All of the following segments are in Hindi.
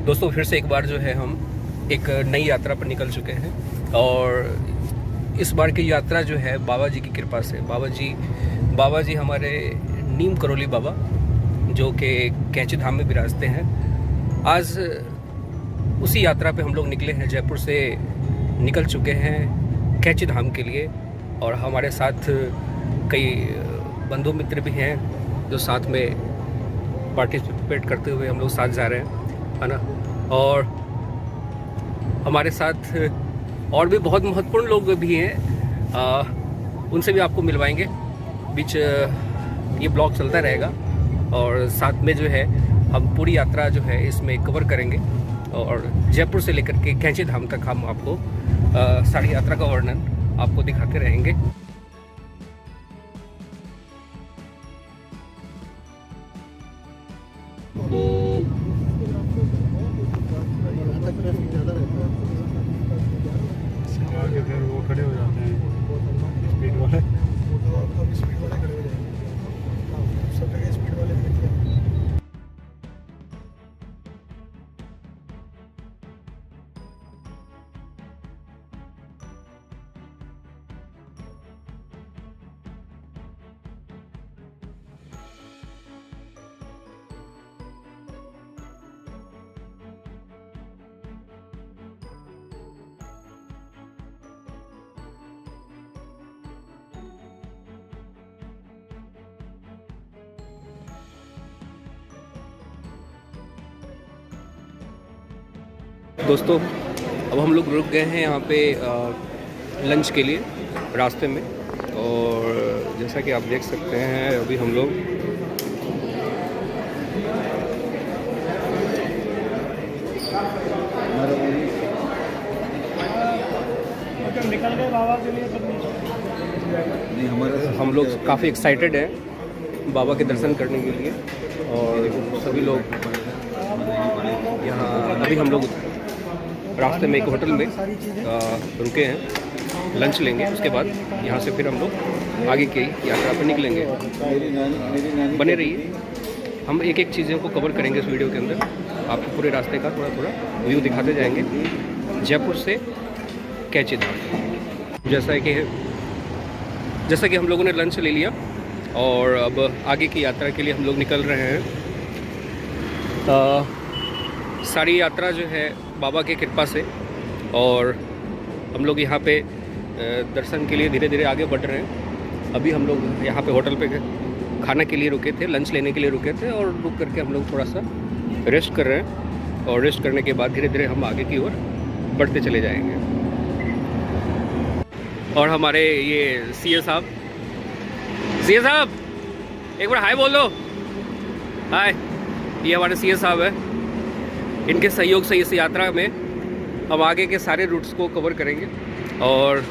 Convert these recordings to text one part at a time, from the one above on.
दोस्तों फिर से एक बार जो है हम एक नई यात्रा पर निकल चुके हैं और इस बार की यात्रा जो है बाबा जी की कृपा से बाबा जी हमारे नीम करोली बाबा जो कि कैंची धाम में विराजते हैं। आज उसी यात्रा पे हम लोग निकले हैं, जयपुर से निकल चुके हैं कैंची धाम के लिए और हमारे साथ कई बंधु मित्र भी हैं जो साथ में पार्टिसिपेट करते हुए हम लोग साथ जा रहे हैं, है ना। और हमारे साथ और भी बहुत महत्वपूर्ण लोग भी हैं, उनसे भी आपको मिलवाएंगे। बीच ये ब्लॉग चलता रहेगा और साथ में जो है हम पूरी यात्रा जो है इसमें कवर करेंगे और जयपुर से लेकर के कैंची धाम तक हम आपको सारी यात्रा का वर्णन आपको दिखाते रहेंगे। आगे फिर वो खड़े हो जाते हैं स्पीड वाले खड़े हो जाएंगे, सब जगह स्पीड वाले खड़े। दोस्तों अब हम लोग रुक गए हैं यहाँ पे लंच के लिए रास्ते में और जैसा कि आप देख सकते हैं अभी हम लोग निकल गए बाबा के लिए हम लोग काफ़ी एक्साइटेड हैं बाबा के दर्शन करने के लिए और सभी लोग यहाँ अभी हम लोग रास्ते में एक होटल में रुके हैं, लंच लेंगे। उसके बाद यहाँ से फिर हम लोग आगे की यात्रा पर निकलेंगे। बने रहिए, हम एक एक चीज़ों को कवर करेंगे इस वीडियो के अंदर, आपको पूरे रास्ते का थोड़ा थोड़ा व्यू दिखाते जाएंगे जयपुर से कैंची धाम। जैसा कि हम लोगों ने लंच ले लिया और अब आगे की यात्रा के लिए हम लोग निकल रहे हैं। सारी यात्रा जो है बाबा की कृपा से और हम लोग यहाँ पे दर्शन के लिए धीरे धीरे आगे बढ़ रहे हैं। अभी हम लोग यहाँ पे होटल पे खाना के लिए रुके थे, लंच लेने के लिए रुके थे और रुक करके हम लोग थोड़ा सा रेस्ट कर रहे हैं और रेस्ट करने के बाद धीरे धीरे हम आगे की ओर बढ़ते चले जाएंगे। और हमारे ये सीए साहब एक बार हाय बोल दो। हाय, ये हमारे सीए साहब है, इनके सहयोग से इस यात्रा में हम आगे के सारे रूट्स को कवर करेंगे और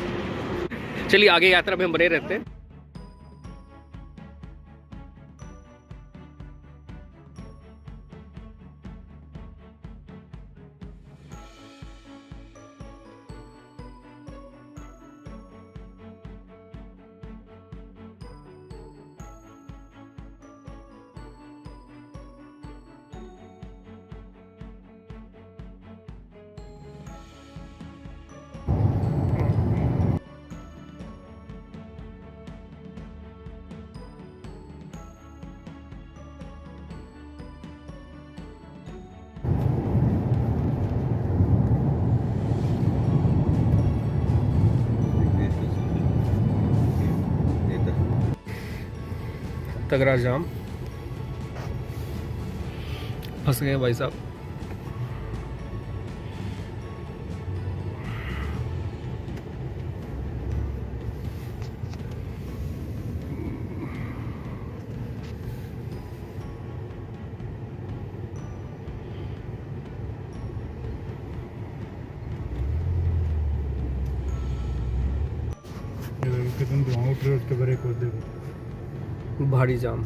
चलिए आगे यात्रा में हम बने रहते हैं। तगड़ा जाम, फंस गए भाई साहब। भारी जाम,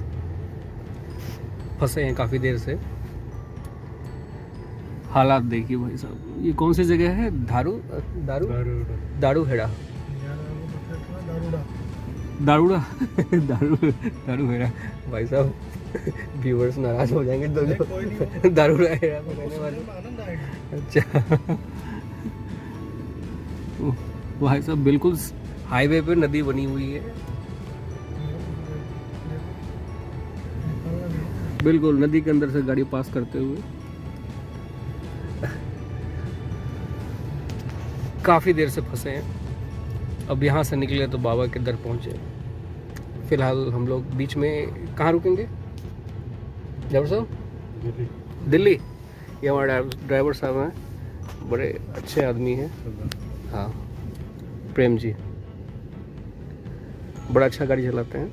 फंसे हैं काफ़ी देर से। हालात देखिए भाई साहब। ये कौन सी जगह है? दारू हेड़ा दारूड़ा दारू हेड़ा भाई साहब। व्यूअर्स नाराज हो जाएंगे तो जो कोई नहीं। दारू रहेगा तो रहने वाले। आनंद आएगा। अच्छा भाई साहब बिल्कुल हाईवे पे नदी बनी हुई है, बिल्कुल नदी के अंदर से गाड़ी पास करते हुए। काफ़ी देर से फंसे हैं, अब यहाँ से निकले तो बाबा के दर पहुँचे। फिलहाल हम लोग बीच में कहाँ रुकेंगे ड्राइवर साहब? दिल्ली। ये हमारे ड्राइवर साहब हैं, बड़े अच्छे आदमी हैं। हाँ प्रेम जी बड़ा अच्छा गाड़ी चलाते हैं।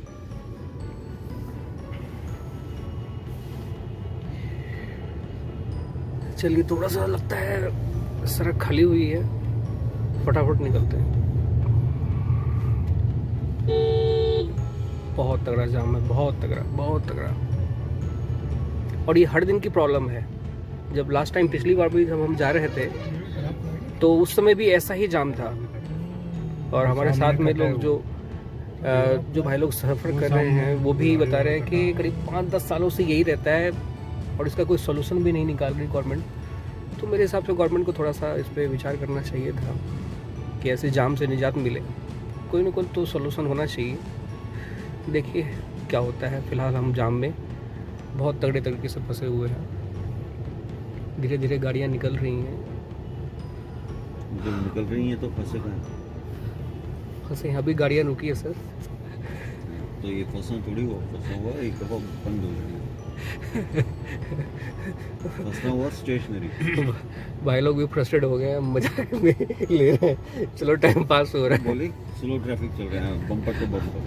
चलिए थोड़ा सा लगता है सड़क खाली हुई है, फटाफट निकलते हैं। बहुत तगड़ा जाम है, बहुत तगड़ा। और ये हर दिन की प्रॉब्लम है। जब लास्ट टाइम पिछली बार भी जब हम जा रहे थे तो उस समय भी ऐसा ही जाम था। और हमारे साथ में लोग जो भाई लोग सफ़र कर रहे हैं वो भी बता रहे हैं कि करीब 5-10 सालों से यही रहता है और इसका कोई सोल्यूशन भी नहीं निकाल रही गवर्नमेंट। तो मेरे हिसाब से गवर्नमेंट को थोड़ा सा इस पर विचार करना चाहिए था कि ऐसे जाम से निजात मिले, कोई ना कोई तो सोल्यूशन होना चाहिए। देखिए क्या होता है। फ़िलहाल हम जाम में बहुत तगड़े तरीके से फंसे हुए हैं। धीरे धीरे गाड़ियाँ निकल रही हैं। जब निकल रही हैं तो फंसे कहाँ? फंसे यहाँ भी गाड़ियाँ रुकी है सर। तो ये फंसा थोड़ी हुआ, फंसा हुआ एक दफ़ा बंद हो गई। फंसा हुआ स्टेशनरी। भाई लोग भी फ्रस्ट्रेट हो गए हैं, मजाक में ले रहे हैं। चलो टाइम पास हो रहा है। बोले स्लो ट्रैफिक चल रहा है, bumper to bumper.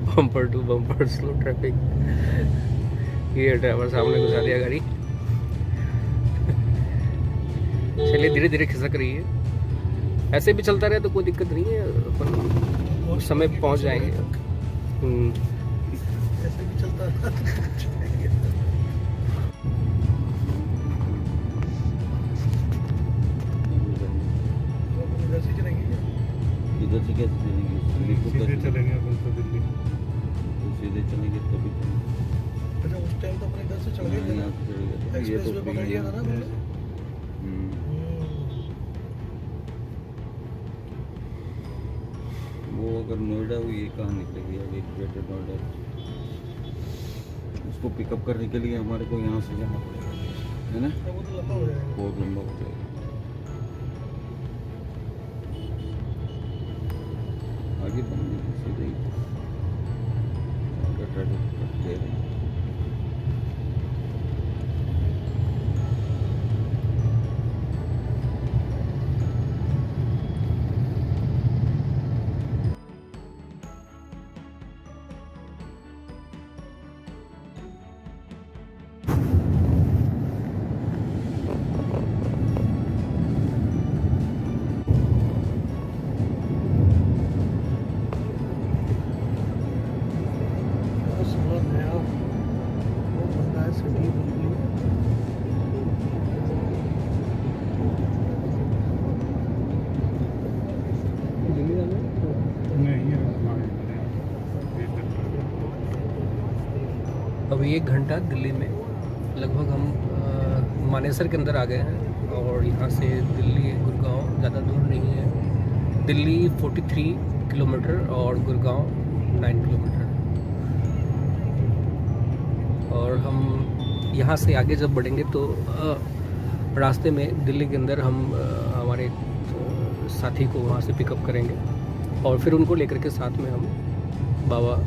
Bumper to bumper slow traffic. ये ड्राइवर साहब ने घुसा दिया गाड़ी। चलिए धीरे धीरे खिसक रही है। ऐसे भी चलता रहे तो कोई दिक्कत नहीं है, अपन उस समय पहुंच जाएंगे। ऐसे भी चलता है। इधर से चलेंगे, इधर से कैसे चलेंगे? सीधे चलेंगे अपन तो दिल्ली। तो सीधे चलेंगे तभी अच्छा उस टाइम तो अपन इधर से चल गए थे ना, यहाँ से चलेंगे तो ये एक्सप्रेस तो वे पकड़ लिया था ना अपन ने। वो अगर नोएडा हुई ये कहाँ निकलेगी आगे ग्रेटर नोएडा, उसको पिकअप करने के लिए हमारे को यहाँ से जाना पड़ेगा, है ना? वो तो लंबा हो जाएगा। बहुत लंबा हो जाएगा। आगे बंदी सीधे ही आगे ट्रैफिक दे रहे हैं। अभी 1 घंटा दिल्ली में लगभग हम मानेसर के अंदर आ गए हैं। और यहाँ से दिल्ली गुड़गांव ज़्यादा दूर नहीं है। दिल्ली 43 किलोमीटर और गुड़गांव 9 किलोमीटर। और हम यहाँ से आगे जब बढ़ेंगे तो रास्ते में दिल्ली के अंदर हम हमारे साथी को वहाँ से पिकअप करेंगे और फिर उनको लेकर के साथ में हम बाबा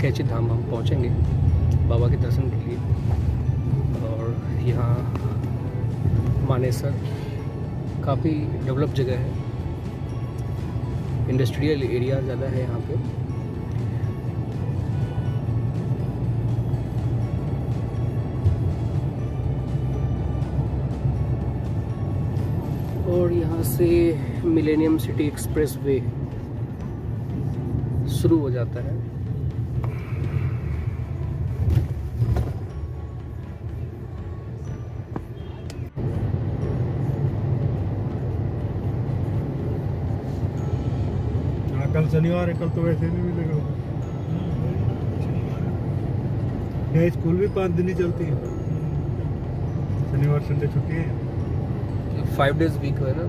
कैची धाम हम पहुँचेंगे बाबा के दर्शन के लिए। और यहाँ मानेसर काफ़ी डेवलप जगह है, इंडस्ट्रियल एरिया ज़्यादा है यहाँ पे। और यहाँ से मिलेनियम सिटी एक्सप्रेस वे शुरू हो जाता है। कल शनिवार है, कल तो वैसे नहीं मिलेगा। यहाँ स्कूल भी 5 दिन ही चलती है, शनिवार संडे छुट्टी है। 5 days वीक है ना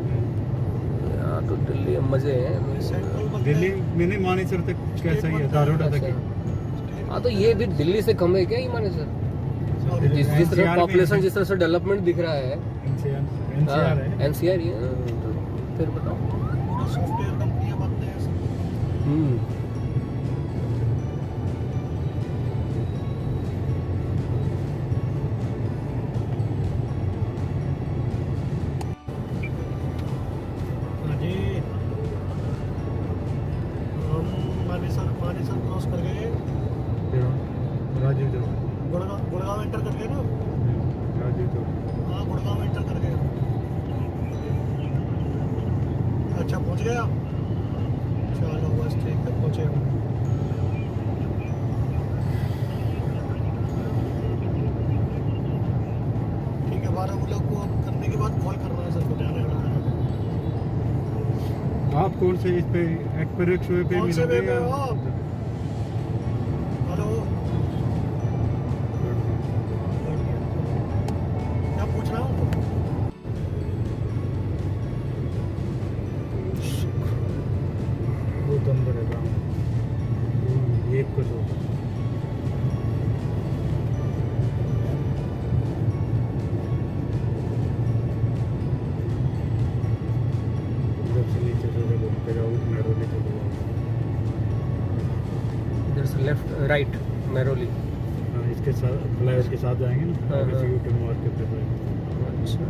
यहाँ तो दिल्ली में मजे हैं। दिल्ली मैंने मानेसर तक कैसा ही है, दारोटा तक ही। हाँ तो ये भी दिल्ली से कम है क्या ये माने सर? जिस तरह पॉपुलेशन, जिस तरह से डेवलपमेंट दिख रहा है, NCR है। एनसीआर ही है तो फिर बताओ। सॉफ्टवेयर कंपनियां बनते हैं। जी हम मानेसर क्रॉस कर गए, राजीव चौक, गुड़गांव एंटर कर गए ना, राजीव चौक। हाँ गुड़गांव एंटर कर गए। अच्छा पहुंच गया, चलो बस ठीक है, पहुंचे हम। ठीक है, 12 लोग को करने के बाद कॉल करना है सर को, जाने वाला है। आप कौन से इस पे एक्सप्रेस वे पे मिलोगे या? हेलो, क्या पूछ रहा हूँ? बहुत अंदर है गाँव, एक को दो। इधर से लेफ्ट राइट मैरोली। इसके साथ फ्लाईओवर के साथ जाएंगे ना, हाँ, आगे से हाँ। यूटर्न मार के फिर अच्छा,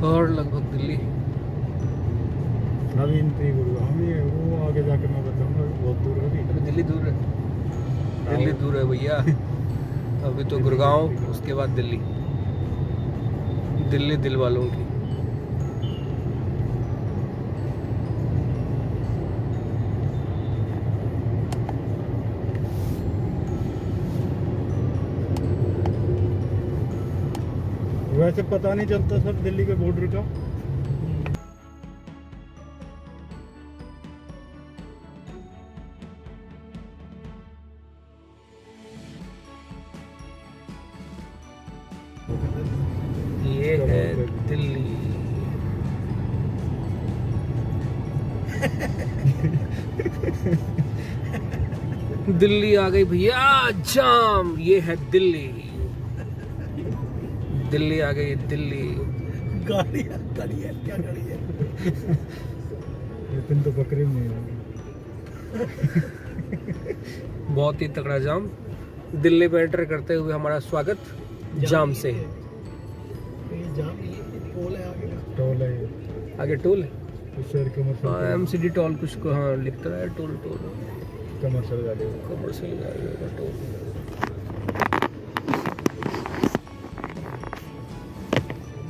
और लगभग दिल्ली। अभी एंट्री गुड़गांव में है, वो आगे जाके मैं बताऊंगा, बहुत दूर है अभी अभी। दिल्ली दूर है, दिल्ली दूर है भैया। अभी तो गुड़गांव, उसके बाद दिल्ली। दिल्ली दिल वालों की। वैसे पता नहीं चलता सर दिल्ली के बॉर्डर का। ये है दिल्ली। दिल्ली आ गई भैया, जाम। ये है दिल्ली, दिल्ली आ गई दिल्ली। गाड़ी है क्या गाड़ी है? लेकिन तो बकरी में नहीं है। बहुत ही तगड़ा जाम। दिल्ली में एंटर करते हुए हमारा स्वागत जाम से। ये जाम, ये टोल है आगे का। टोल है ये। आगे टोल है, शहर कमर्शियल एमसीडी टोल कुछ को, हाँ लिखता है टोल टोल कमर्शियल गाड़ी है। कमर्शियल गाड़ी का टोल।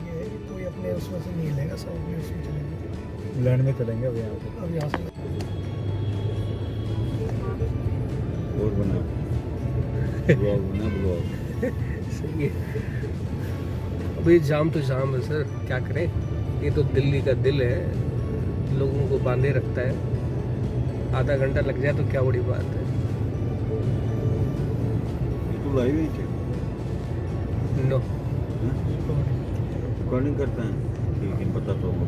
ये कोई अपने उसमें से नहीं लेगा, सब अपने उसमें चलेंगे, लैंड में चलेंगे अब यहाँ से। अब यहाँ से और बना ब्लॉग बना ब्लॉग। सही है। अभी जाम तो जाम है सर, क्या करें। ये तो दिल्ली का दिल है, लोगों को बांधे रखता है। आधा घंटा लग जाए तो क्या बड़ी बात है। ये तो लाइव ही है, नो, रिकॉर्डिंग करते हैं, ठीक है, पता तो होगा।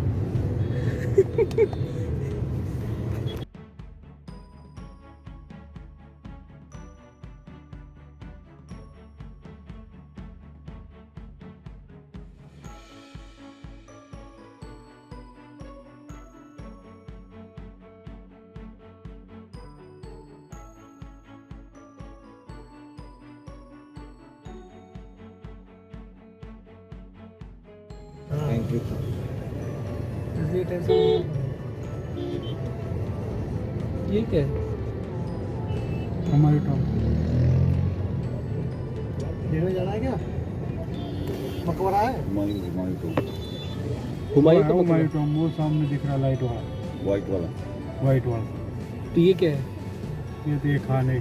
Thank you. ये क्या है? हमारे टाउन देखने जाना है क्या? मकबरा है, हुमायूं तो हुमायूं का हमारे मतलब? टाउन, वो सामने दिख रहा लाइट वाला, वाइट वाला, वाइट वाला। तो ये क्या है? ये तो ये खाने,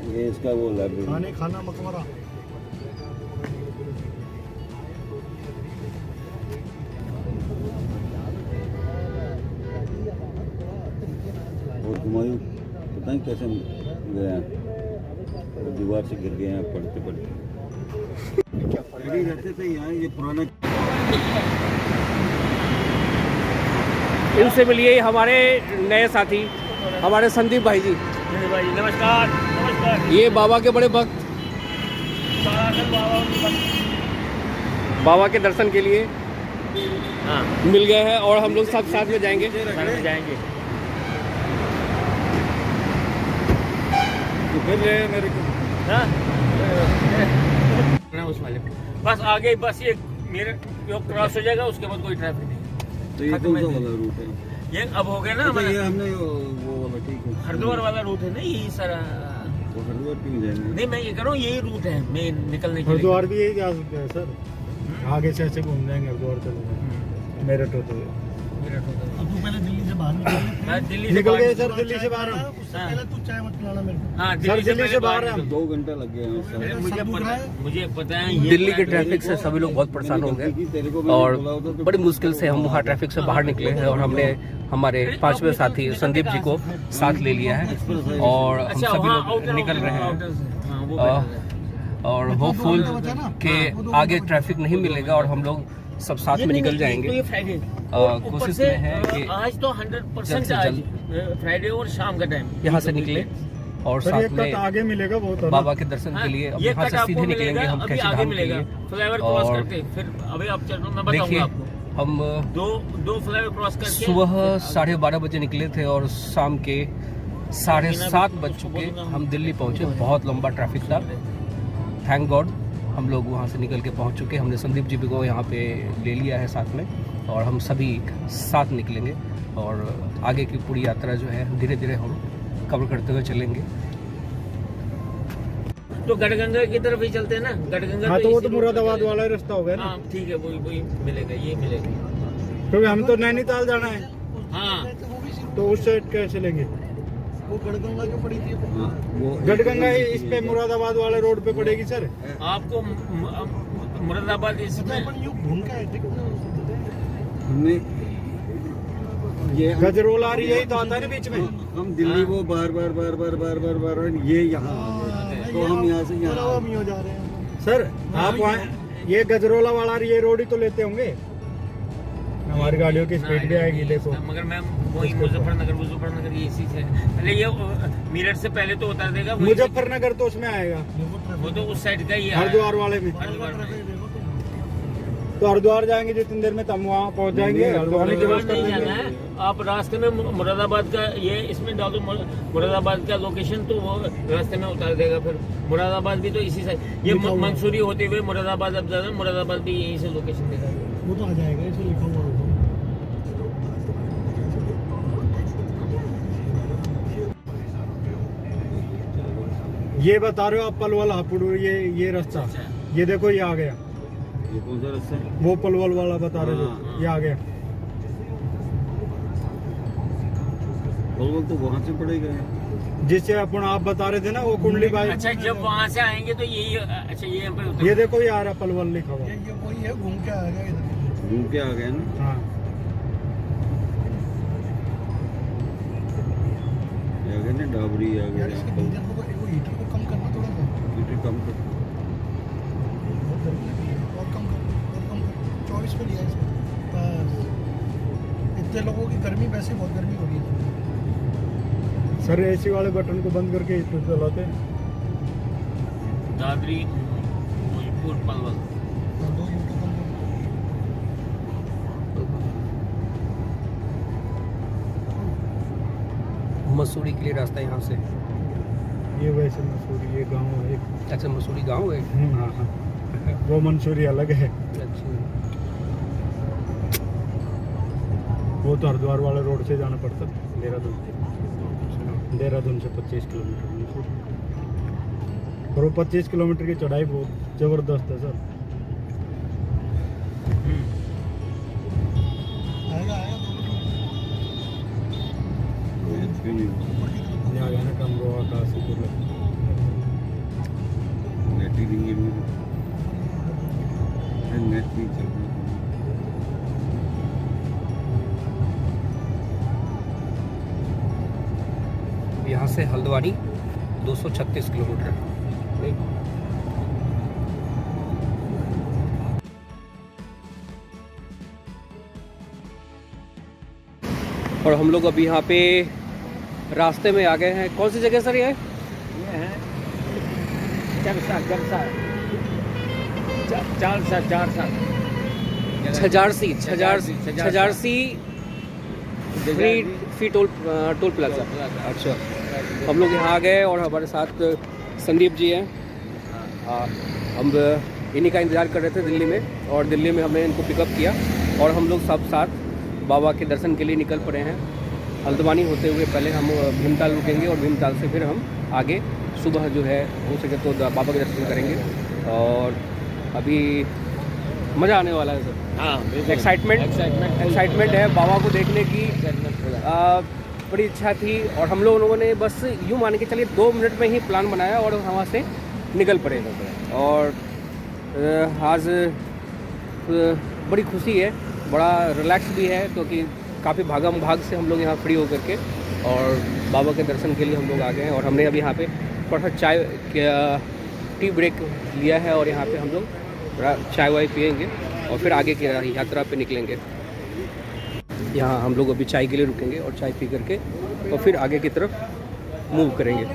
ये इसका वो लाइब्रेरी। खाना मकबरा। वो हुमायूं पता नहीं कैसे गया, दीवार से गिर गए हैं पढ़ते पढ़ते। रहते थे यहाँ ये पुराना। इनसे मिलिए हमारे नए साथी हमारे संदीप भाई जी। भाई नमस्कार नमस्कार। ये बाबा के बड़े भक्त बाबा के दर्शन के लिए मिल गए हैं और हम लोग सब साथ में जाएंगे। मेरे को उस वाले बस आगे बस ये मेरे क्रॉस हो जाएगा उसके बाद कोई ट्रैफिक नहीं। तो ये कौन सा वाला रूट है? ये अब हो गया ना अच्छा, ये हमने वो वाला ठीक है हरिद्वार वाला रूट है ना यही सारा। तो हरिद्वार क्यों जाएंगे? नहीं मैं ये कह रहा हूँ यही रूट है मेन निकलने के लिए। हरिद्वार भी यही जा सकते हैं सर, आगे से ऐसे घूम जाएंगे हरिद्वार चले जाएंगे। मेरठ होते हुए अब तू पहले दिल्ली से बाहर मैं दिल्ली से निकल बाहर गए सर, दिल्ली से बाहर हम। उससे पहले तू चाय मत पिलाना मेरे को। हाँ सर दिल्ली से बाहर हम। 2 घंटा लग गया है सर। मुझे पता है दिल्ली के ट्रैफिक से सभी लोग बहुत परेशान हो गए और बड़ी मुश्किल से हम वहाँ ट्रैफिक से बाहर निकले हैं और हमने हमारे 5वें साथी संदीप जी को साथ ले लिया है और हम सभी लोग निकल रहे हैं और होपफुल के आगे ट्रैफिक नहीं मिलेगा और हम लोग सब साथ में निकल जाएंगे। कोशिश में है कि आज तो 100% जल्द से जल्द फ्राइडे और शाम का टाइम यहाँ से निकले और सर साथ ये में कट आगे मिलेगा बहुत है ना? बाबा के दर्शन के लिए अब ये यहाँ कट से आपको सीधे निकलेंगे मिलेगा, हम अभी कैसे आगे धाम के मिलेगा लिए। फ्लाईओवर क्रॉस और करते फिर अभी आप चल रहे मैं बताऊंगा देखिए आपको। हम दो फ्लाईओवर क्रॉस करके सुबह 12:30 बजे निकले थे और शाम के 7:30 बज चुके हम दिल्ली पहुंचे। बहुत लंबा ट्रैफिक था। थैंक गॉड हम लोग वहां से निकल के पहुंच चुके। हमने संदीप जी को यहाँ पे ले लिया है साथ में और हम सभी साथ निकलेंगे और आगे की पूरी यात्रा जो है धीरे धीरे हम कवर करते हुए चलेंगे। तो गढ़गंगा की तरफ ही चलते हैं ना। गढ़गंगा हाँ तो वो इसी तो रोड मुरादाबाद पे वाला ही रास्ता हो गया ना, हाँ ठीक है वही मिलेगा ये मिलेगा। क्योंकि हम तो नैनीताल जाना है हाँ तो उस साइड कैसे चलेंगे? वो गढ़गंगा जो पड़ी थी गढ़गंगा इस पे मुरादाबाद वाले रोड पे पड़ेगी सर। आपको मुरादाबाद इसमें हमने ये गजरोला आ रही यही तो आता है ना बीच में। हम दिल्ली वो बार बार ये यहाँ आ गए तो हम यहाँ से यहाँ जा रहे हैं। सर आप वहाँ ये गजरोला वाला ये रोड ही तो लेते होंगे, हमारी गाड़ियों की स्पीड भी आएगी देखो। मगर मैम वही मुजफ्फरनगर ये इसी से पहले ये मेरठ से पहले तो उतार देगा मुजफ्फरनगर तो उसमें आएगा, वो तो उस साइड का ही है हरिद्वार वाले में। हरिद्वार में। तो हरिद्वार जाएंगे जितनी देर में तब वहाँ पहुँच जाएंगे। हरिद्वार में क्रॉस कर नहीं देंगे। जाना है आप रास्ते में मुरादाबाद का ये इसमें डाल दो मुरादाबाद का लोकेशन तो वो रास्ते में उतार देगा। फिर मुरादाबाद भी तो इसी साइड ये मंसूरी होते हुए मुरादाबाद अब ज्यादा मुरादाबाद भी यहीं से लोकेशन देगा। वो तो आ जाएगा इसमें लिखा हुआ होगा। ये बता रहे हो आप पलवल हापुड़ ये रास्ता, ये देखो ये आ गया। ये कौन सा रास्ता है? वो पलवल वाला बता रहे हो ये आ गया। पलवल तो वहाँ से पड़ेगा। जिससे अपन आप बता रहे थे ना वो कुंडली बाई। अच्छा जब वहाँ से आएंगे तो यही अच्छा ये यहाँ पे ये देखो ये आ रहा पलवल लिखा हुआ। ये वही है घूम के आ गया इधर। घूम के आ गए ना। हाँ ये आ गए ना डाबरी आ गया। हीटर को कम करना थोड़ा सा हीटर कम कर और कम कर 24 पे लिया इसमें बस। इतने लोगों की गर्मी वैसे बहुत गर्मी हो रही है। सर एसी वाले बटन को बंद करके इस पे चलाते हैं। दादरी भोजपुर पलवल दो यूट्यूब मसूरी के लिए रास्ता यहाँ से। ये वैसे मसूरी ये गांव है। अच्छा मसूरी गांव है। हाँ हाँ वो मंसूरी अलग है। अच्छा वो तो हरिद्वार वाले रोड से जाना पड़ता देहरादून से 25 किलोमीटर और वो 25 किलोमीटर की चढ़ाई बहुत जबरदस्त है सर। आ गया ना कम गोवा काशीपुर नेट ही नहीं है नेट भी चल रहा है। यहाँ से हल्द्वानी 236 किलोमीटर। और हम लोग अभी यहाँ पे रास्ते में आ गए हैं। कौन सी जगह सर ये? ये है चरसा छजारसी फ्री टोल प्लाजा। अच्छा, हम लोग यहाँ आ गए और हमारे साथ संदीप जी हैं। हम इन्हीं का इंतज़ार कर रहे थे दिल्ली में, और दिल्ली में हमने इनको पिकअप किया और हम लोग सब साथ बाबा के दर्शन के लिए निकल पड़े हैं। हल्द्वानी होते हुए पहले हम भीमताल रुकेंगे और भीमताल से फिर हम आगे सुबह जो है हो सके तो बाबा के दर्शन करेंगे। और अभी मज़ा आने वाला है सर। हाँ, एक्साइटमेंट है बाबा को देखने की। बड़ी इच्छा थी और हम लोगों ने बस यूँ मान के चलिए 2 मिनट में ही प्लान बनाया और वहाँ से निकल पड़े। और आज बड़ी खुशी है, बड़ा रिलैक्स भी है, क्योंकि काफ़ी भागम भाग से हम लोग यहाँ फ्री होकर के और बाबा के दर्शन के लिए हम लोग आ गए हैं। और हमने अभी यहाँ पे थोड़ा सा टी ब्रेक लिया है और यहाँ पे हम लोग थोड़ा चाय वाय पियेंगे और फिर आगे की यात्रा पे निकलेंगे। यहाँ हम लोग अभी चाय के लिए रुकेंगे और चाय पी करके और फिर आगे की तरफ मूव करेंगे।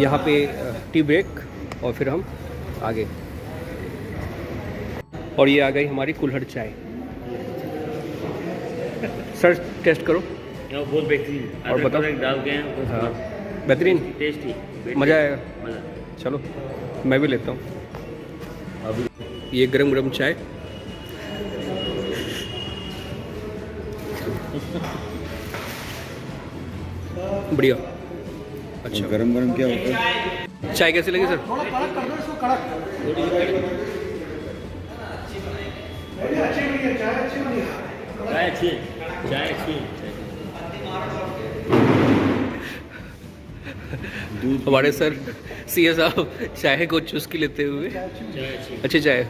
यहाँ पे टी ब्रेक और फिर हम आगे। और ये आ गई हमारी कुल्हड़ चाय। सर टेस्ट करो। बहुत बेहतरीन। और बताओ। डाल के हैं। हाँ, बेहतरीन, टेस्टी, मज़ा आएगा। मज़ा। चलो मैं भी लेता हूँ अभी ये गरम गरम चाय। बढ़िया। अच्छा, गरम गरम क्या होता है? चाय कैसी लगी सर? चाय अच्छी है, चाय अच्छी है। हमारे सर सीए साहब चाय को चुस्की लेते हुए। चाय अच्छी। अच्छी चाय।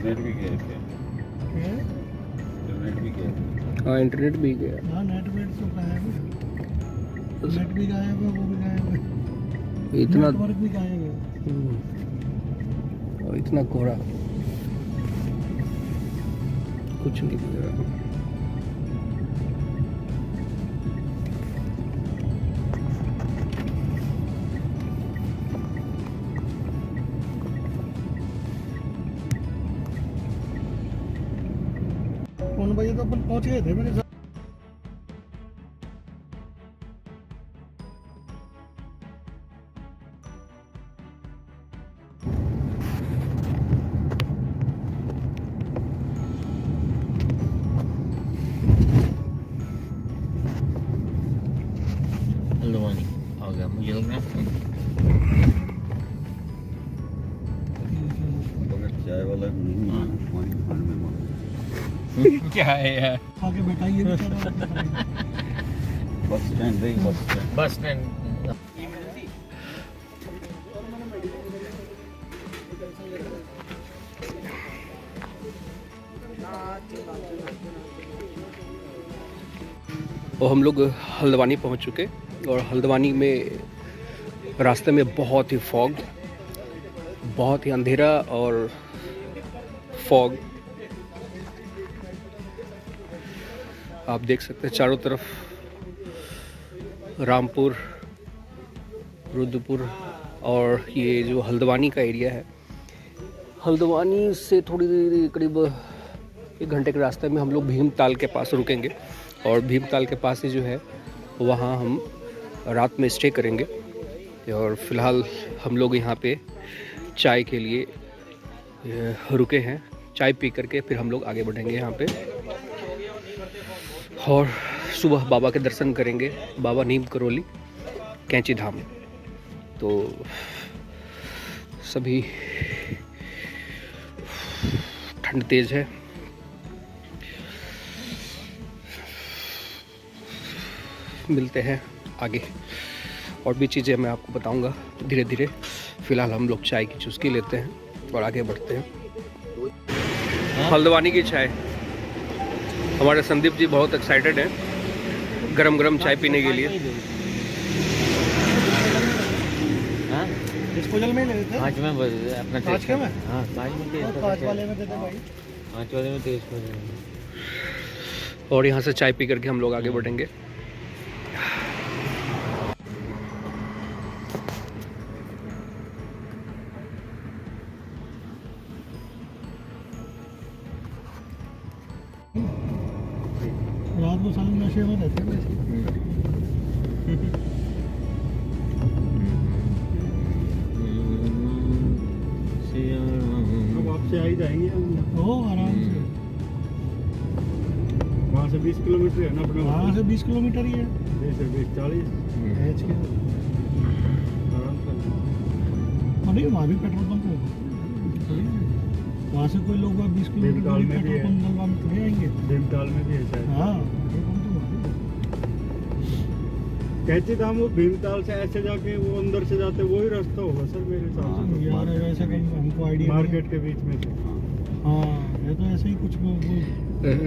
इंटरनेट भी गया क्या? इंटरनेट भी गया? हाँ, इंटरनेट भी गया। हाँ, नेट तो गायब है, नेट भी गायब है, वो भी गायब है, इतना नेटवर्क भी गायब है। और इतना कोहरा, कुछ नहीं दिख रहा। कौन बजे तो अपन पहुंच गए थे मेरे साथ। हल्द्वानी आ गया मुझे लग रहा है। अगर चाय वाला नहीं है, पानी खाने में मत। क्या है यार? आगे बैठाइए बेचारा। बस स्टैंड नहीं, बस स्टैंड। Bus stand. और हम लोग हल्द्वानी पहुंच चुके और हल्द्वानी में रास्ते में बहुत ही फॉग, बहुत ही अंधेरा और फॉग। आप देख सकते हैं चारों तरफ रामपुर, रुद्रपुर और ये जो हल्द्वानी का एरिया है। हल्द्वानी से थोड़ी देर, करीब 1 घंटे के रास्ते में हम लोग भीमताल के पास रुकेंगे और भीमताल के पास ही जो है वहाँ हम रात में स्टे करेंगे। और फिलहाल हम लोग यहाँ पे चाय के लिए रुके हैं, चाय पी करके फिर हम लोग आगे बढ़ेंगे यहाँ पे और सुबह बाबा के दर्शन करेंगे, बाबा नीम करोली कैंची धाम। तो सभी ठंड तेज है, मिलते हैं आगे। और भी चीज़ें मैं आपको बताऊंगा धीरे धीरे। फ़िलहाल हम लोग चाय की चुस्की लेते हैं और आगे बढ़ते हैं। हल्द्वानी की चाय, हमारे संदीप जी बहुत एक्साइटेड हैं गरम गरम चाय पीने के लिए। हाँ डिस्पोजल में ले लेते हैं। पाँच में बस अपना पाँच के में? हाँ पाँच में तेज और पाँच वाले में दे दे भाई। पाँच वाले में तेज और यहाँ से चाय पी करके हम लोग आगे बढ़ेंगे। रात को साले नशे में रहते हैं वैसे। अब आपसे आ ही जाएंगे हम। ओ आराम से। वहाँ से 20 किलोमीटर है ना अपना? वहाँ से 20 किलोमीटर ही है। 20-40 एच के आराम से। अरे वहाँ भी पेट्रोल पंप होगा। वहाँ से कोई लोग 20 किलोमीटर पेट्रोल पंप डलवा में थोड़े आएंगे। भीमताल में भी है शायद। हाँ कहती था वो भीमताल से ऐसे जाके वो अंदर से जाते वही रास्ता होगा सर मेरे हिसाब से। यार ऐसा हमको आइडिया मार्केट के बीच में से। हाँ ये तो ऐसे ही कुछ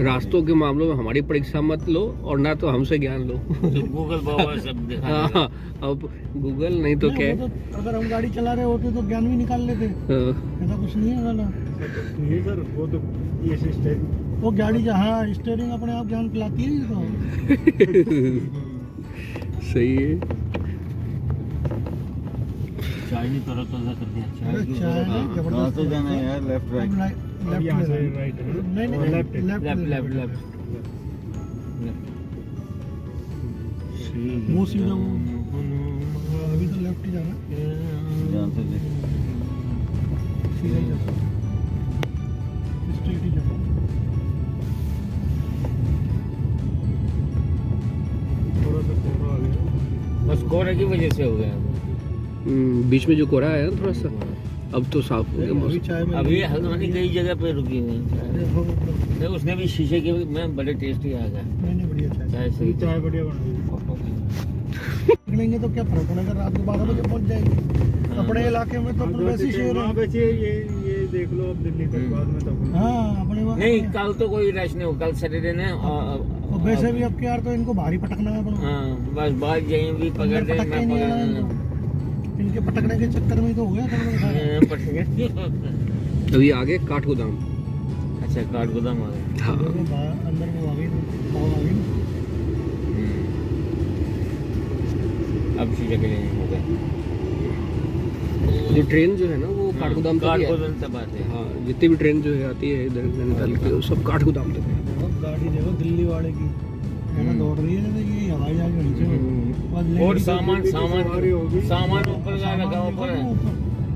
रास्तों के मामलों में हमारी परीक्षा मत लो और ना तो हमसे ज्ञान लो। गूगल बाबा सब दिखा। हाँ अब गूगल नहीं तो क्या। तो अगर हम गाड़ी चला रहे होते तो ज्ञान भी निकाल लेते। ऐसा कुछ नहीं है वाला। नहीं सर वो तो ये सिस्टम वो गाड़ी जहाँ स्टीयरिंग अपने आप ज्ञान पिलाती है तो। सही है। चाय नहीं तरह तरह कर दिया। कहाँ से जाना है यार? Left right? यहाँ से राइट नहीं नहीं लेफ्ट लेफ्ट लेफ्ट वो सीधा वो अभी तो लेफ्ट ही जाना जहाँ से देख सीधा ही जाना स्ट्रेट ही जाना। थोड़ा सा कोहरा आ गया बस कोहरे की वजह से हो गया। बीच में जो कोहरा है ना थोड़ा सा, अब तो साफ हो गया अभी मौसम। चाय में अभी हल्द्वानी कई जगह पे रुकी हुई है। उसने भी शीशे के में बड़े टेस्टी आ गया। नहीं बढ़िया चाय चाय से चाय बढ़िया बन निकलेंगे तो क्या फर्क पड़ेगा? रात को 12 बजे पहुंच जाएंगे अपने इलाके में। तो अपन वैसे ही शेर है। वैसे ये देख लो अब दिल्ली तक बाद में तो हाँ अपने वहाँ नहीं कल तो कोई रश नहीं हो। कल सैटरडे ने और वैसे भी अब यार तो इनको भारी पटकना है अपना। हाँ बस बात यहीं भी पकड़ दे। मैं इनके पटकने के चक्कर में ही तो हो गया पकड़ गए। अभी आगे काठगोदाम। अच्छा काठ गोदाम आ गया। हाँ अंदर वो आ गई अब शीशे के लिए हो गया। जो ट्रेन जो है ना वो काठगोदाम तक ही है। काठगोदाम तक आते हैं। हाँ जितनी भी ट्रेन जो है आती है इधर नैनीताल की वो सब काठगोदाम तक है। गाड़ी देखो दिल्ली वाले की है ना दौड़ रही है। ये हवाई जहाज में नीचे और सामान ऊपर का रखा ऊपर है।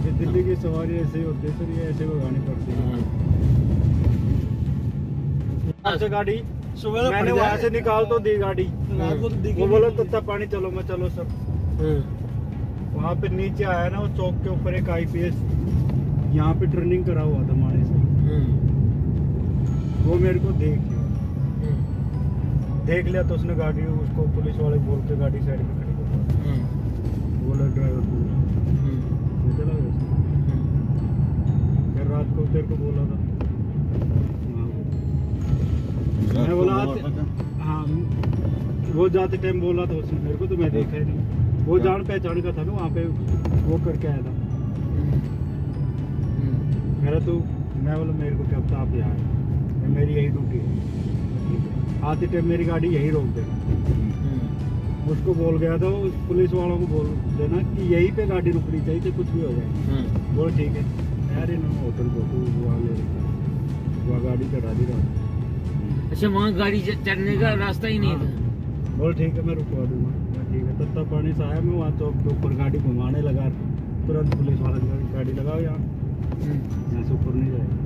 ये दिल्ली की सवारी ऐसे ही होती है सर। ये ऐसे भगानी पड़ती है। से गाड़ी सुबह मैंने वहाँ से निकाल तो दी गाड़ी। वो बोलो तत्ता पानी चलो मैं चलो सर। वहाँ पे नीचे आया ना वो चौक के ऊपर एक IPS यहाँ पे ट्रेनिंग करा हुआ था माने से। वो मेरे को देख लिया तो उसने गाड़ी उसको पुलिस वाले बोल के गाड़ी साइड में खड़ी करवा। बोला ड्राइवर को चला गया। फिर रात को तेरे को बोला था। मैं बोला हाँ वो जाते टाइम बोला था उसने मेरे को तो मैं देखा ही नहीं। वो जान पहचान का था ना वहाँ पे वो करके आया था मेरा। तो मैं बोला मेरे को क्या पता आप यहाँ आए, मेरी यही ड्यूटी है। आते टाइम मेरी गाड़ी यहीं रोक देना। उसको बोल गया था उस पुलिस वालों को बोल देना कि यहीं पे गाड़ी रुकनी चाहिए तो कुछ भी हो जाए। बोल ठीक है यार इन्होंने होटल को वहाँ गाड़ी चढ़ा दी रहा। अच्छा वहाँ गाड़ी चढ़ने का रास्ता ही नहीं था। बोल ठीक है मैं रुकवा दूंगा। ठीक है तत्ता पानी से आया मैं वहाँ चौक के ऊपर गाड़ी घुमाने लगा। तुरंत पुलिस वाला गाड़ी लगाओ यहाँ से ऊपर नहीं जाएगा।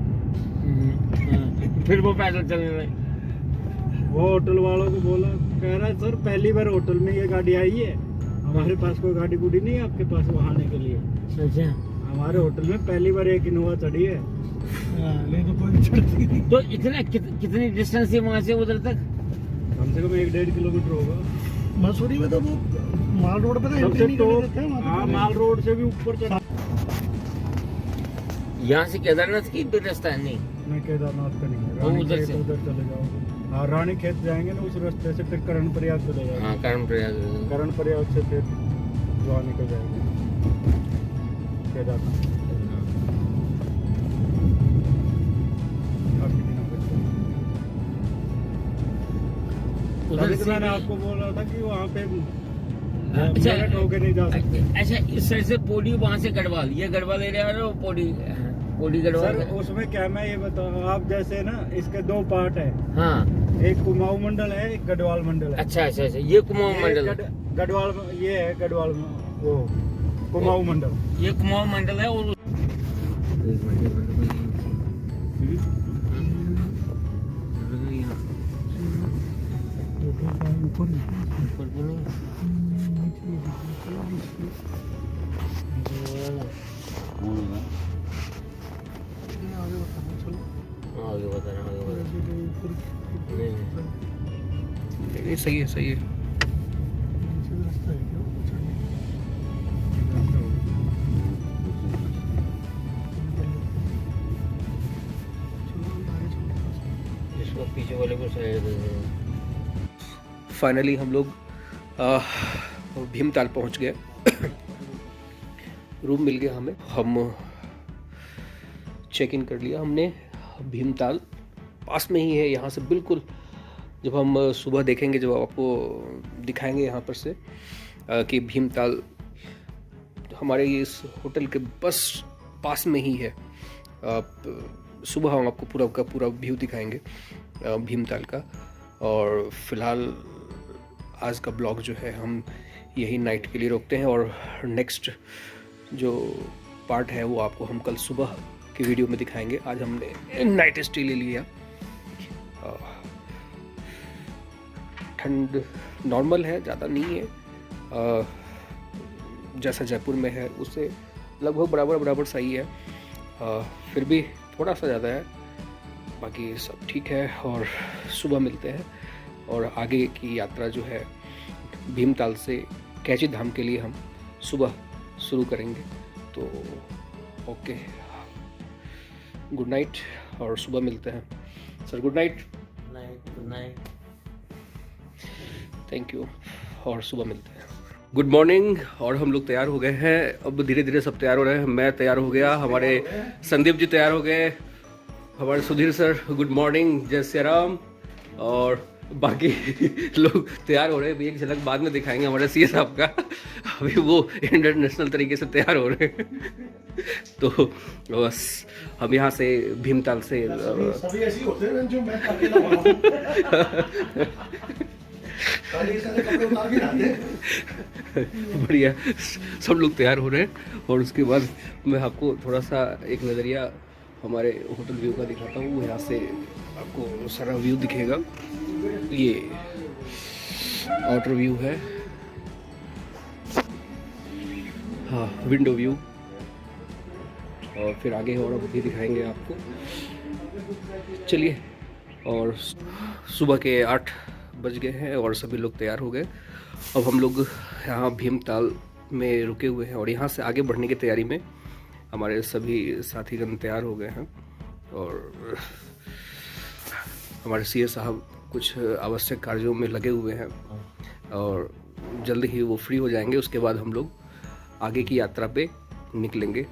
फिर वो पैदल चलने लगे। वो होटल वालों को बोला कह रहा है सर पहली बार होटल में ये गाड़ी आई है। हमारे पास कोई गाड़ी गुड़ी नहीं है आपके पास वहाँ आने के लिए। अच्छा हमारे होटल में पहली बार एक इनोवा चढ़ी है। नहीं तो कोई चढ़ती नहीं। तो इतना कितनी डिस्टेंस है वहाँ से उधर तक? कम से कम 1-1.5 किलोमीटर होगा। मसूरी में तो वो माल रोड पे तो एंट्री नहीं करने देते हैं। हाँ, माल रोड से भी ऊपर चढ़ा। यहाँ से केदारनाथ की भी रास्ता है नहीं? नहीं, केदारनाथ का नहीं है। वो रानी उधर खेत से? उधर चले जाओगे। हाँ, रानी खेत जाएंगे ना उस रास्ते से, फिर करण प्रयाग चले जाएंगे। हाँ, कारण प्रयाग। करण प्रयाग से फिर गोवा निकल जाएंगे केदारनाथ। काफी दिनों के बाद। उधर तभी तो से मैंने भी- आपको बोल रहा था कि वहाँ पे अच्छा, मेरठ होके नहीं जा सकते। अच्छा, इस साइड से पौड़ी, वहाँ से गढ़वाल, ये गढ़वाल एरिया है, वो पौड़ी गढ़वाल। सर उसमें क्या, मैं ये बताऊँ आप, जैसे ना इसके दो पार्ट है, हाँ, एक कुमाऊं मंडल है, एक गढ़वाल मंडल है। अच्छा, ये कुमाऊं ये मंडल है। गढ़वाल, ये है गढ़वाल वो कुमाऊं मंडल। ये कुमाऊं मंडल है। और एक मिनट, ऊपर भी नहीं। आगे बता रहा हूँ, नहीं, सही है, सही है। इसको पीछे वाले को साइड। फाइनली हम लोग भीमताल पहुंच गए। रूम मिल गया हमें, हम चेक इन कर लिया हमने। भीमताल पास में ही है यहाँ से बिल्कुल। जब हम सुबह देखेंगे, जब आपको दिखाएंगे यहाँ पर से कि भीमताल हमारे इस होटल के बस पास में ही है। सुबह हम आपको पूरा का पूरा व्यू दिखाएंगे भीमताल का। और फिलहाल आज का ब्लॉग जो है हम यही नाइट के लिए रोकते हैं, और नेक्स्ट जो पार्ट है वो आपको हम कल सुबह की वीडियो में दिखाएंगे। आज हमने नाइट स्टे ले लिया। ठंड नॉर्मल है, ज़्यादा नहीं है। जैसा जयपुर में है उससे लगभग बराबर सही है। फिर भी थोड़ा सा ज़्यादा है, बाकी सब ठीक है। और सुबह मिलते हैं, और आगे की यात्रा जो है भीमताल से कैची धाम के लिए हम सुबह शुरू करेंगे। तो ओके, गुड नाइट, और सुबह मिलते हैं। Sir good night. Good night. Thank you, और सुबह मिलते हैं। गुड मॉर्निंग, और हम लोग तैयार हो गए हैं। अब धीरे धीरे सब तैयार हो रहे हैं। मैं तैयार हो गया, हमारे संदीप जी तैयार हो गए, हमारे सुधीर सर गुड मॉर्निंग, जय श्री राम, और बाकी लोग तैयार हो रहे हैं। अभी एक झलक बाद में दिखाएंगे हमारे सीए साहब का। अभी वो इंटरनेशनल तरीके से तैयार हो रहे हैं। तो बस हम यहाँ से भीमताल से सभी ऐसे ही होते हैं जो मैं अकेला बना हूं। खाली सारे कपड़े उतार के लाते हैं। बढ़िया, सब लोग तैयार हो रहे हैं। और उसके बाद मैं आपको थोड़ा सा एक नज़रिया हमारे होटल व्यू का दिखाता हूँ। यहाँ से आपको सारा व्यू दिखेगा। ये आउटर व्यू है, हाँ, विंडो व्यू। और फिर आगे और भी दिखाएंगे आपको। चलिए, और सुबह के 8 बज गए हैं और सभी लोग तैयार हो गए। अब हम लोग यहाँ भीमताल में रुके हुए हैं, और यहाँ से आगे बढ़ने की तैयारी में हमारे सभी साथीगण तैयार हो गए हैं। और हमारे सीए साहब कुछ आवश्यक कार्यों में लगे हुए हैं, और जल्द ही वो फ्री हो जाएंगे। उसके बाद हम लोग आगे की यात्रा पे निकलेंगे।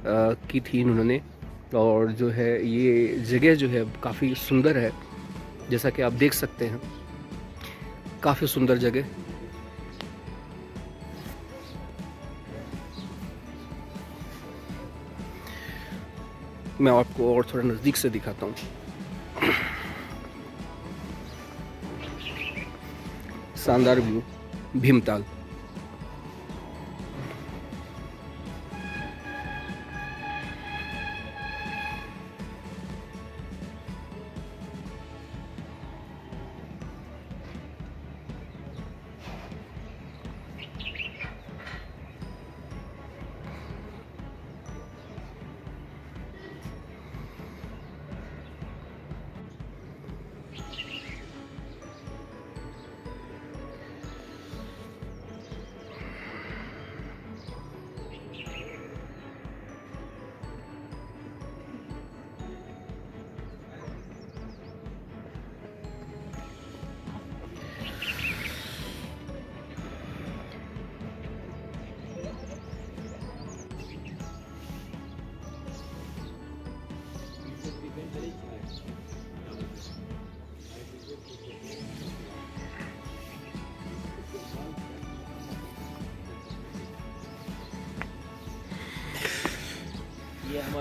की थी उन्होंने, और जो है ये जगह जो है काफ़ी सुंदर है, जैसा कि आप देख सकते हैं, काफ़ी सुंदर जगह। मैं आपको और थोड़ा नज़दीक से दिखाता हूँ। शानदार व्यू भीमताल।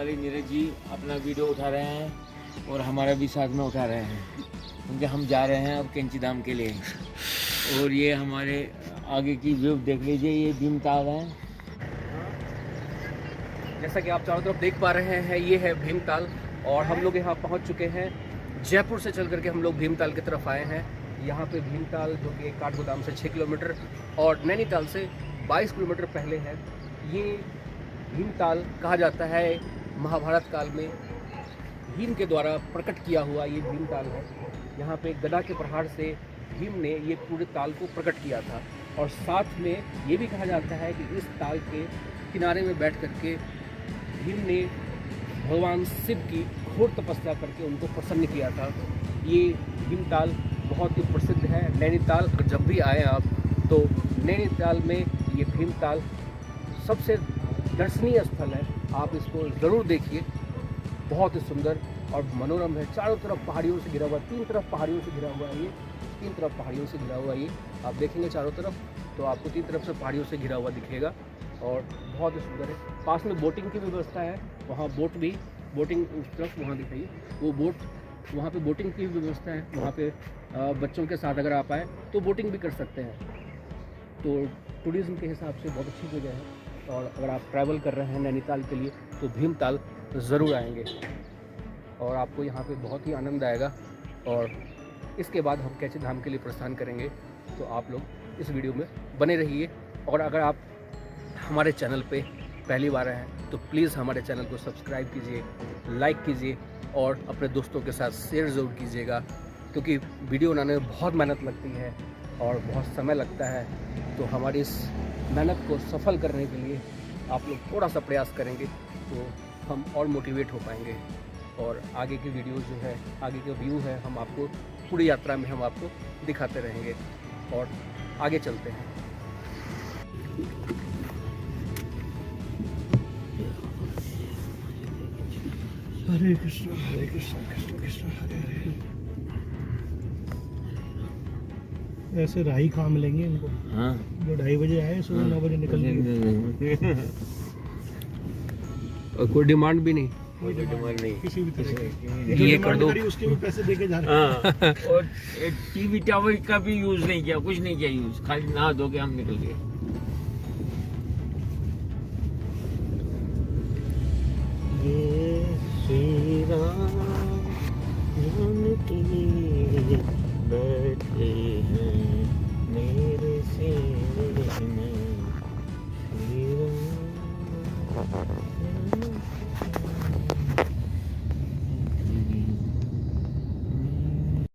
हमारे नीरज जी अपना वीडियो उठा रहे हैं और हमारा भी साथ में उठा रहे हैं, क्योंकि हम जा रहे हैं अब कैंची धाम के लिए। और ये हमारे आगे की व्यू देख लीजिए, ये भीमताल है। जैसा कि आप चारों तरफ देख पा रहे हैं, ये है भीमताल और हम लोग यहाँ पहुँच चुके हैं। जयपुर से चल करके हम लोग भीमताल की तरफ आए हैं। यहाँ पे भीमताल जो कि काठगोदाम से 6 किलोमीटर और नैनीताल से 22 किलोमीटर पहले है। ये भीमताल कहा जाता है महाभारत काल में भीम के द्वारा प्रकट किया हुआ ये भीमताल है। यहाँ पे गदा के प्रहार से भीम ने ये पूरे ताल को प्रकट किया था। और साथ में ये भी कहा जाता है कि इस ताल के किनारे में बैठ करके भीम ने भगवान शिव की घोर तपस्या करके उनको प्रसन्न किया था। ये भीमताल बहुत ही प्रसिद्ध है। नैनीताल जब भी आए आप तो नैनीताल में ये भीमताल सबसे दर्शनीय स्थल है। आप इसको ज़रूर देखिए, बहुत ही सुंदर और मनोरम है। चारों तरफ पहाड़ियों से घिरा हुआ, 3 तरफ पहाड़ियों से घिरा हुआ है। ये 3 तरफ पहाड़ियों से घिरा हुआ है। ये आप देखेंगे चारों तरफ तो आपको 3 तरफ से पहाड़ियों से घिरा हुआ दिखेगा और बहुत ही सुंदर है। पास में बोटिंग की व्यवस्था है, वहाँ बोटिंग उस तरफ वहाँ दिखाइए, वो बोट वहाँ पे बोटिंग की व्यवस्था है। वहाँ पे बच्चों के साथ अगर आप आए तो बोटिंग भी कर सकते हैं। तो टूरिज़्म के हिसाब से बहुत अच्छी जगह है। और अगर आप ट्रैवल कर रहे हैं नैनीताल के लिए तो भीमताल ज़रूर आएंगे और आपको यहाँ पे बहुत ही आनंद आएगा। और इसके बाद हम कैंची धाम के लिए प्रस्थान करेंगे। तो आप लोग इस वीडियो में बने रहिए। और अगर आप हमारे चैनल पे पहली बार आए हैं तो प्लीज़ हमारे चैनल को सब्सक्राइब कीजिए, लाइक कीजिए और अपने दोस्तों के साथ शेयर ज़रूर कीजिएगा, क्योंकि वीडियो बनाने में बहुत मेहनत लगती है और बहुत समय लगता है। तो हमारी इस मेहनत को सफल करने के लिए आप लोग थोड़ा सा प्रयास करेंगे तो हम और मोटिवेट हो पाएंगे। और आगे की वीडियो जो है, आगे के व्यू है, हम आपको पूरी यात्रा में हम आपको दिखाते रहेंगे। और आगे चलते हैं। हरे कृष्ण कृष्ण कृष्ण हरे हरे। ऐसे राही कहाँ मिलेंगे इनको? हाँ, जो 2:30 बजे आए सुबह 9 बजे निकल गए। और कोई डिमांड भी नहीं, कोई डिमांड नहीं। किसी भी तरह की। ये कर दो, उसके भी पैसे देके जा रहे हैं। हाँ, और टीवी टावर का भी यूज नहीं किया, कुछ नहीं किया यूज, खाली नहा धो के हम निकल गए।